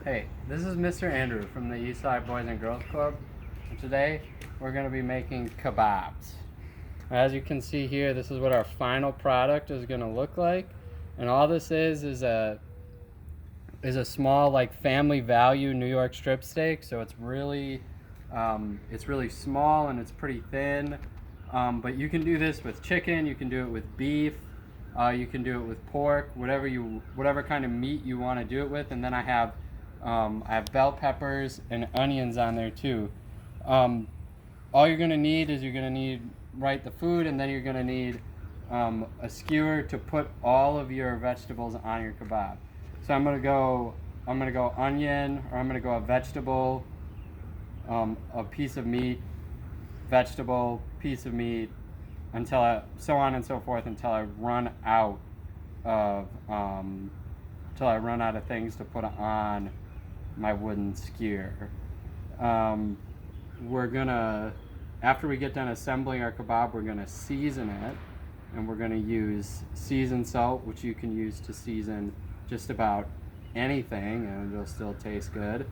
Hey, this is Mr. Andrew from the Eastside Boys and Girls Club, and today we're going to be making kabobs. As you can see here, this is what our final product is going to look like, and all this is a small like family value New York strip steak. So it's really small and it's pretty thin. But you can do this with chicken, you can do it with beef, you can do it with pork, whatever kind of meat you want to do it with. And then I have bell peppers and onions on there too. All you're gonna need is the food, and then you're gonna need a skewer to put all of your vegetables on your kebab. So I'm gonna go onion, or I'm gonna go a vegetable, a piece of meat, vegetable, piece of meat, so on and so forth until I run out of things to put on my wooden skewer. After we get done assembling our kebab, we're gonna season it, and we're gonna use seasoned salt, which you can use to season just about anything, and it'll still taste good.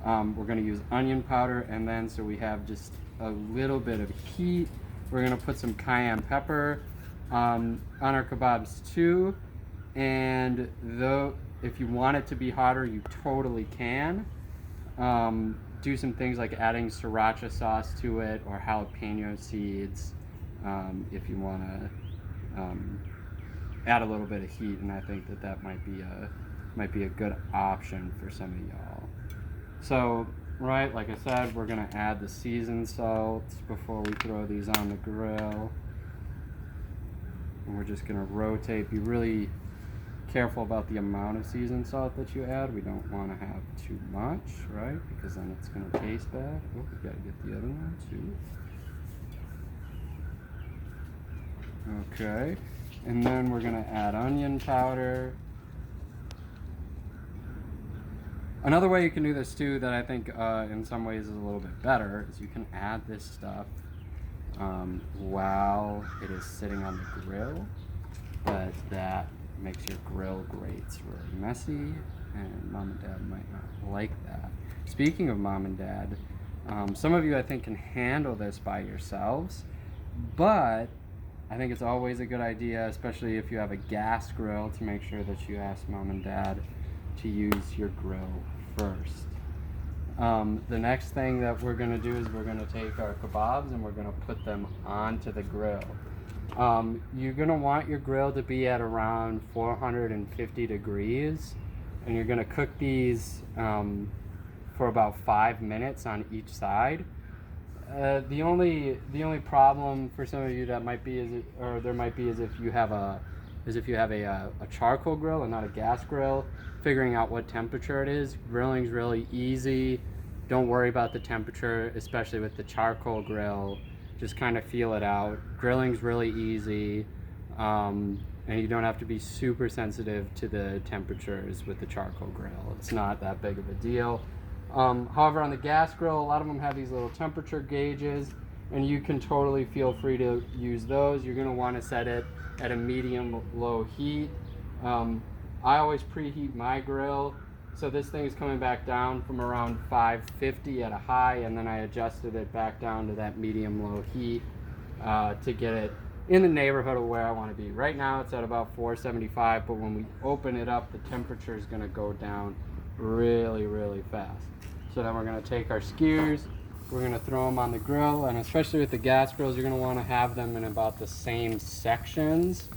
We're gonna use onion powder, and then so we have just a little bit of heat, we're gonna put some cayenne pepper on our kebabs too. And though, if you want it to be hotter, you totally can. Do some things like adding sriracha sauce to it, or jalapeno seeds, if you want to add a little bit of heat. And I think that might be a good option for some of y'all. So, right, like I said, we're gonna add the seasoned salts before we throw these on the grill. And we're just gonna rotate. Be really careful about the amount of seasoned salt that you add. We don't want to have too much, right? Because then it's going to taste bad. Oh, we got to get the other one too. Okay, and then we're going to add onion powder. Another way you can do this too, that I think in some ways is a little bit better, is you can add this stuff while it is sitting on the grill, but that makes your grill grates really messy, and mom and dad might not like that. Speaking of mom and dad, some of you I think can handle this by yourselves, but I think it's always a good idea, especially if you have a gas grill, to make sure that you ask mom and dad to use your grill first. The next thing that we're going to do is we're going to take our kebabs and we're going to put them onto the grill. You're going to want your grill to be at around 450 degrees, and you're going to cook these for about 5 minutes on each side. The only problem for some of you that might be is if you have a charcoal grill and not a gas grill. Figuring out what temperature it is. Grilling's really easy. Don't worry about the temperature, especially with the charcoal grill. Just kind of feel it out. Grilling's really easy, and you don't have to be super sensitive to the temperatures with the charcoal grill. It's not that big of a deal. However, on the gas grill, a lot of them have these little temperature gauges, and you can totally feel free to use those. You're going to want to set it at a medium-low heat. I always preheat my grill, so this thing is coming back down from around 550 at a high, and then I adjusted it back down to that medium-low heat to get it in the neighborhood of where I want to be. Right now it's at about 475, but when we open it up, the temperature is going to go down really, really fast. So then we're going to take our skewers, we're going to throw them on the grill, and especially with the gas grills, you're going to want to have them in about the same sections,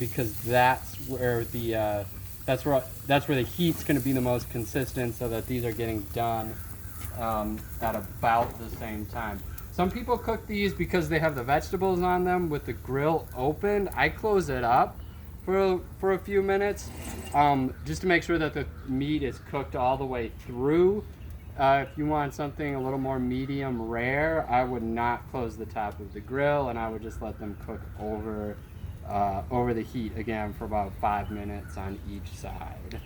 because that's where the heat's going to be the most consistent, so that these are getting done at about the same time. Some people cook these because they have the vegetables on them with the grill open. I close it up for a few minutes just to make sure that the meat is cooked all the way through. If you want something a little more medium rare, I would not close the top of the grill, and I would just let them cook over the heat again for about 5 minutes on each side.